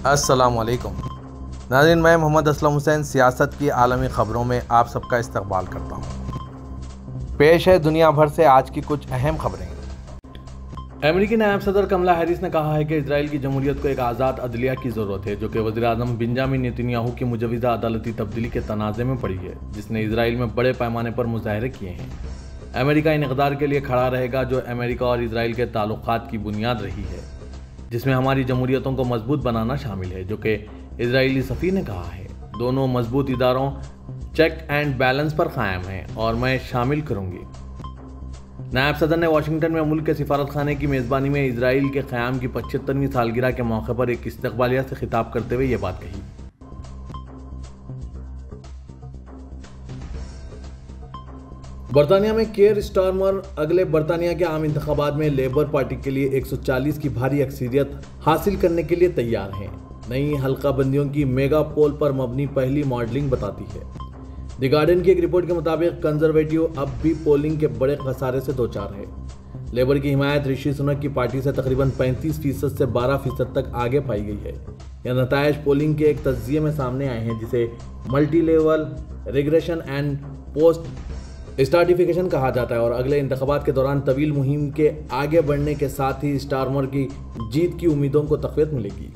अस्सलाम वालेकुम नाज़रीन, मैं मोहम्मद असलम हुसैन सियासत की आलमी ख़बरों में आप सबका इस्तकबाल करता हूँ। पेश है दुनिया भर से आज की कुछ अहम खबरें। अमेरिकी नायब सदर कमला हैरिस ने कहा है कि इजराइल की जमहूरियत को एक आज़ाद अदलिया की ज़रूरत है, जो कि वज़ीर आज़म बेंजामिन नेतन्याहू की मुजवज़ा अदालती तब्दीली के तनाज़े में पड़ी है, जिसने इजराइल में बड़े पैमाने पर मुजाहरे किए हैं। अमेरिका इन इक़दार के लिए खड़ा रहेगा जो अमेरिका और इजराइल के ताल्लुक़ात की बुनियाद रही है, जिसमें हमारी जमहूरियतों को मजबूत बनाना शामिल है, जो कि इजरायली सफ़ीर ने कहा है। दोनों मजबूत इदारों चेक एंड बैलेंस पर कायम हैं और मैं शामिल करूंगी। नायब सदर ने वाशिंगटन में मुल्क के सिफारत खाने की मेज़बानी में इजराइल के क़याम की 75वीं सालगिरह के मौके पर एक इस्तक़बालिया से खिताब करते हुए ये बात कही। बरतानिया में केयर स्टारमर अगले बरतानिया के आम इंतखाबात में लेबर पार्टी के लिए 140 की भारी अक्सरियत हासिल करने के लिए तैयार हैं। नई हल्का बंदियों की मेगा पोल पर मबनी पहली मॉडलिंग बताती है। द गार्डियन की एक रिपोर्ट के मुताबिक कंजर्वेटिव अब भी पोलिंग के बड़े खसारे से दो चार है। लेबर की हिमायत ऋषि सुनक की पार्टी से तकरीबन 35% से 12% तक आगे पाई गई है। यह नतायज पोलिंग के एक तज्जिए में सामने आए हैं, जिसे multi level regression and post stratification कहा जाता है, और अगले इंतखाबात के दौरान तवील मुहिम के आगे बढ़ने के साथ ही स्टारमर की जीत की उम्मीदों को तक़वियत मिलेगी।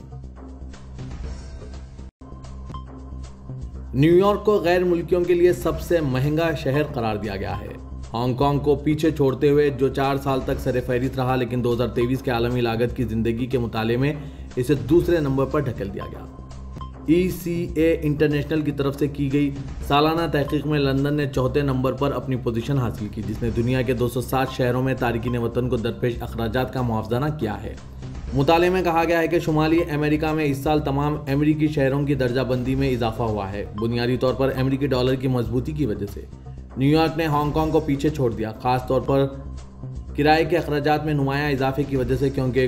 न्यूयॉर्क को गैर मुल्कियों के लिए सबसे महंगा शहर करार दिया गया है। हांगकांग को पीछे छोड़ते हुए, जो 4 साल तक सरफहरिस्त रहा, लेकिन 2023 के आलमी लागत की जिंदगी के मुताले में इसे दूसरे नंबर पर ढकेल दिया गया। ECA इंटरनेशनल की तरफ से की गई सालाना तहकीक में लंदन ने चौथे नंबर पर अपनी पोजीशन हासिल की, जिसने दुनिया के 207 शहरों में तारिकीन वतन को दरपेश अखराजात का मुआवजा किया है। मुताले में कहा गया है कि शुमाली अमेरिका में इस साल तमाम अमेरिकी शहरों की दर्जाबंदी में इजाफा हुआ है, बुनियादी तौर पर अमेरिकी डॉलर की मजबूती की वजह से। न्यूयॉर्क ने हांगकांग को पीछे छोड़ दिया, खास तौर पर किराए के अखराजात में नुमाया इजाफे की वजह से, क्योंकि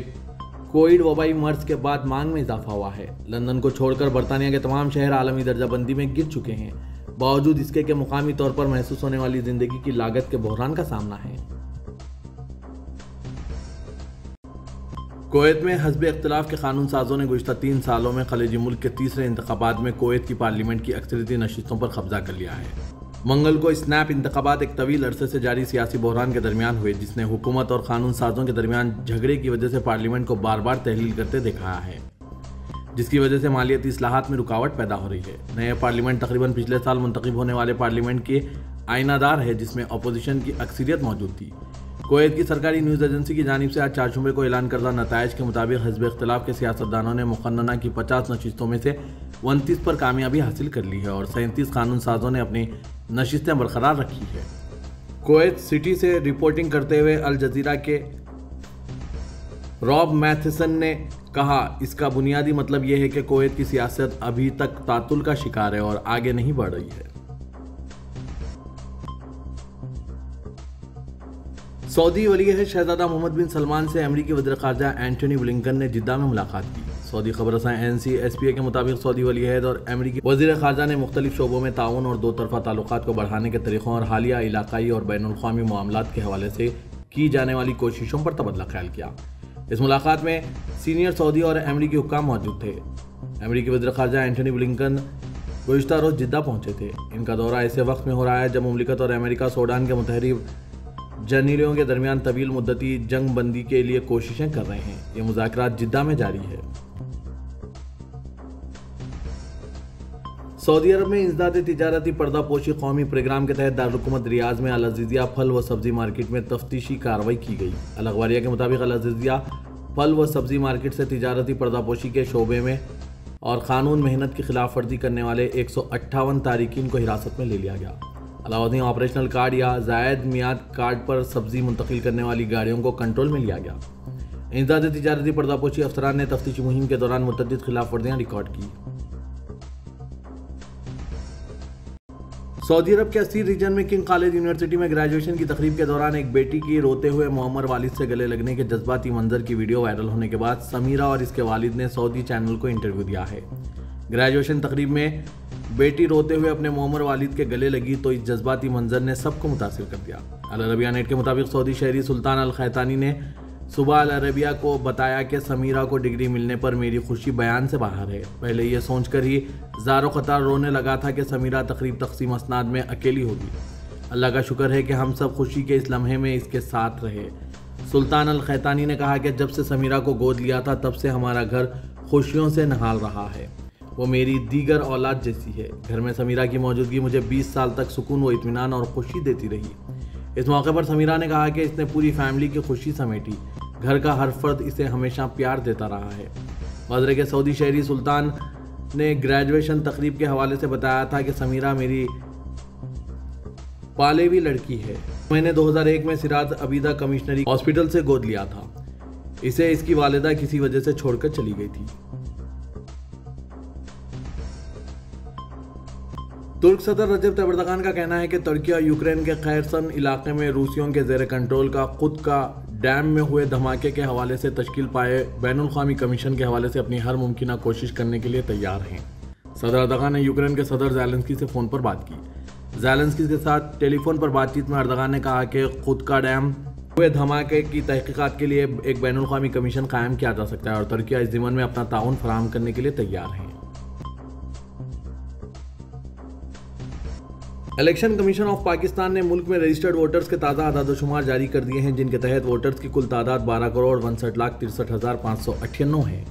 कोविड वबाई मर्ज के बाद मांग में इजाफा हुआ है। लंदन को छोड़कर बरतानिया के तमाम शहर आलमी दर्जाबंदी में गिर चुके हैं, बावजूद इसके कि मुकामी तौर पर महसूस होने वाली जिंदगी की लागत के बहरान का सामना है। कुवैत में हस्ब इख्तिलाफ के कानून साजों ने गुज़िश्ता 3 सालों में खलीजी मुल्क के तीसरे इंतखाबात में कुवैत की पार्लियामेंट की अक्सरियती नशिस्तों पर कब्जा कर लिया है। मंगल को स्नैप इंतखाबात एक तवील अरसे से जारी सियासी बहरान के दरमियान हुए, जिसने हुकूमत और कानून साजों के दरमियान झगड़े की वजह से पार्लियामेंट को बार बार तहलील करते दिखाया है, जिसकी वजह से मालियाती इस्लाहात में रुकावट पैदा हो रही है। नया पार्लियामेंट तकरीबन पिछले साल मुंतखब होने वाले पार्लियामेंट के आईनादार है, जिसमें अपोजिशन की अक्सरियत मौजूद थी। कुवैत की सरकारी न्यूज़ एजेंसी की जानिब से आज 4 जुम्मे को ऐलान करदा नताइज के मुताबिक हस्ब इख्तिलाफ के सियासतदानों ने मुक़न्नना की 50 नशिस्तों में से 29 पर कामयाबी हासिल कर ली है और 37 कानून साजों ने अपनी नशिस्तें बरकरार रखी है। कुवैत सिटी से रिपोर्टिंग करते हुए अल जजीरा के रॉब मैथिसन ने कहा, इसका बुनियादी मतलब यह है कि कुवैत की सियासत अभी तक तातुल का शिकार है और आगे नहीं बढ़ रही है। सऊदी वली शहजादा मोहम्मद बिन सलमान से अमेरिकी वज़ीर ख़ारजा एंटनी ब्लिंकन ने जिद्दा में मुलाकात की। सऊदी खबरसां NCSPA के मुताबिक सऊदी वली-ए-अहद और अमेरिकी वज़ीर ख़ारजा ने मुख्तलिफ शोबों में ताउन और दो तरफ़ा ताल्लुकात को बढ़ाने के तरीक़ों और हालिया इलाक़ाई और बैनुल-अक़वामी मामलात के हवाले से की जाने वाली कोशिशों पर तबदला ख्याल किया। इस मुलाकात में सीनियर सऊदी और अमेरिकी हुक्काम मौजूद थे। अमेरिकी वज़ीर ख़ारजा एंटनी ब्लिंकन गुज़िश्ता रोज़ जिद्दा पहुँचे थे। इनका दौरा ऐसे वक्त में हो रहा है जब मुमलिकत और अमेरिका सूडान के मुतहरिक जर्नलियों के दरमियान तवील मुद्दती जंग बंदी के लिए कोशिशें कर रहे हैं। ये मुज़ाकरात जिद्दा में जारी है। सऊदी अरब में इंसदाद तिजारती पर्दापोशी कौमी प्रोग्राम के तहत दारुल-हुकूमत रियाज में अल-अज़ीज़िया फल व सब्जी मार्केट में तफ्तीशी कार्रवाई की गई। अल-अखबारिया के मुताबिक अल-अज़ीज़िया फल व सब्जी मार्केट से तिजारती पर्दापोशी के शोबे में और कानून मेहनत की खिलाफ वर्जी करने वाले 158 तारिकीन को हिरासत में ले लिया गया। अलाउद्दीन ऑपरेशनल कार्ड या जायद मियाद कार्ड पर सब्जी मुंतकिल करने वाली गाड़ियों को कंट्रोल में लिया गया। इंसदाद तिजारती पर्दापोशी अफसरान ने तफ्तीशी मुहिम के दौरान मुतअद्दिद खिलाफ वर्जियां रिकॉर्ड की। सऊदी अरब के असीर रीजन में किंग खालिद यूनिवर्सिटी में ग्रेजुएशन की तकरीब के दौरान एक बेटी की रोते हुए मुअम्मर वालिद से गले लगने के जज्बाती मंजर की वीडियो वायरल होने के बाद समीरा और इसके वालिद ने सऊदी चैनल को इंटरव्यू दिया है। ग्रेजुएशन तकरीब में बेटी रोते हुए अपने मुअम्मर वालिद के गले लगी तो इस जज्बाती मंजर ने सबको मुतासिर कर दिया। अल अरबिया नेट के मुताबिक सऊदी शहरी सुल्तान अल खैतानी ने सुबह अल अरबिया को बताया कि समीरा को डिग्री मिलने पर मेरी खुशी बयान से बाहर है। पहले ये सोचकर ही ज़ारो क़तार रोने लगा था कि समीरा तकरीब तकसीम असनाद में अकेली होगी। अल्लाह का शुक्र है कि हम सब खुशी के इस लम्हे में इसके साथ रहे। सुल्तान अल खैतानी ने कहा कि जब से समीरा को गोद लिया था तब से हमारा घर खुशियों से नहाल रहा है। वो मेरी दीगर औलाद जैसी है। घर में समीरा की मौजूदगी मुझे 20 साल तक सुकून व इत्मीनान और खुशी देती रही। इस मौके पर समीरा ने कहा कि इसने पूरी फैमिली की खुशी समेटी। घर का हर फर्द इसे हमेशा प्यार देता रहा है। वज़ीर के सऊदी शहरी सुल्तान ने ग्रेजुएशन तकरीब के हवाले से बताया था कि समीरा मेरी पालेवी लड़की है। मैंने 2001 में सिराज अबीदा कमिश्नरी हॉस्पिटल से गोद लिया था। इसे इसकी वालिदा किसी वजह से छोड़कर चली गई थी। तुर्क सदर रजब तैयब एर्दोगान का कहना है कि तुर्की और यूक्रेन के खैरसन इलाके में रूसियों के जेर कंट्रोल का खुद का डैम में हुए धमाके के हवाले से तश्कील पाए बैनुल अक़वामी कमीशन के हवाले से अपनी हर मुमकिन कोशिश करने के लिए तैयार हैं। सदर एर्दोगान ने यूक्रेन के सदर ज़ेलेंस्की से फ़ोन पर बात की। ज़ेलेंस्की के साथ टेलीफोन पर बातचीत में एर्दोगान ने कहा कि खुद का डैम हुए धमाके की तहकीकात के लिए एक बैनुल अक़वामी कमीशन कायम किया जा सकता है और तुर्की इस ज़िम्मन में अपना ताउन फराहम करने के लिए तैयार हैं। इलेक्शन कमीशन ऑफ पाकिस्तान ने मुल्क में रजिस्टर्ड वोटर्स के ताज़ा आदादोशुमार जारी कर दिए हैं, जिनके तहत वोटर्स की कुल तादाद 12,62,63,898 है।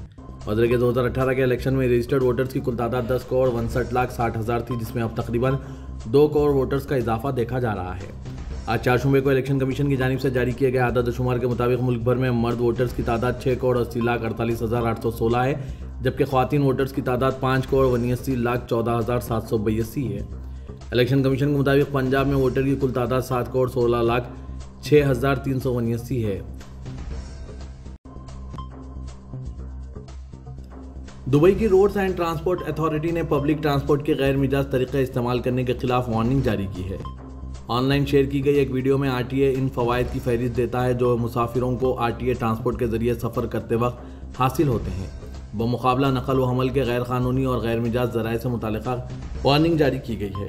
वज़ीर के 2018 के इलेक्शन में रजिस्टर्ड वोटर्स की कुल तादाद 10,62,60,000 थी, जिसमें अब तकरीबन 2 करोड़ वोटर्स का इजाफा देखा जा रहा है। आज 4 शुबे को इलेक्शन कमीशन की जानिब से जारी किए गए आदादोशुमार के मुताबिक मुल्क भर में मर्द वोटर्स की तादाद 6,80,48,816 है, जबकि ख़वातीन वोटर्स की तादाद 5,79,14,782 है। इलेक्शन कमीशन के मुताबिक पंजाब में वोटर की कुल तादाद 7,16,06,379 है। दुबई की रोड्स एंड ट्रांसपोर्ट अथॉरिटी ने पब्लिक ट्रांसपोर्ट के गैर मिजाज तरीक़े इस्तेमाल करने के खिलाफ वार्निंग जारी की है। ऑनलाइन शेयर की गई एक वीडियो में आरटीए इन फ़वाइद की फहरिस्त देता है जो मुसाफिरों को आरटीए ट्रांसपोर्ट के जरिए सफ़र करते वक्त हासिल होते हैं। बमुकाबला नकल व हमल के गैर कानूनी और गैर मिजाज ज़राए से मुतालिका वार्निंग जारी की गई है।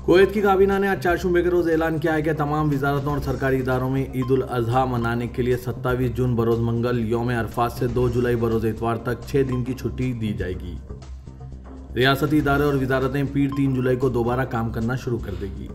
कुवैत की काबीना ने आज 4 शुबे के रोज़ ऐलान किया है कि तमाम वजारतों और सरकारी इदारों में ईद उल अज़हा मनाने के लिए 27 जून बरोज़ मंगल यौम अरफात से 2 जुलाई बरोज़ इतवार तक 6 दिन की छुट्टी दी जाएगी। रियासती इदारे और वजारतें पीर 3 जुलाई को दोबारा काम करना शुरू कर देगी।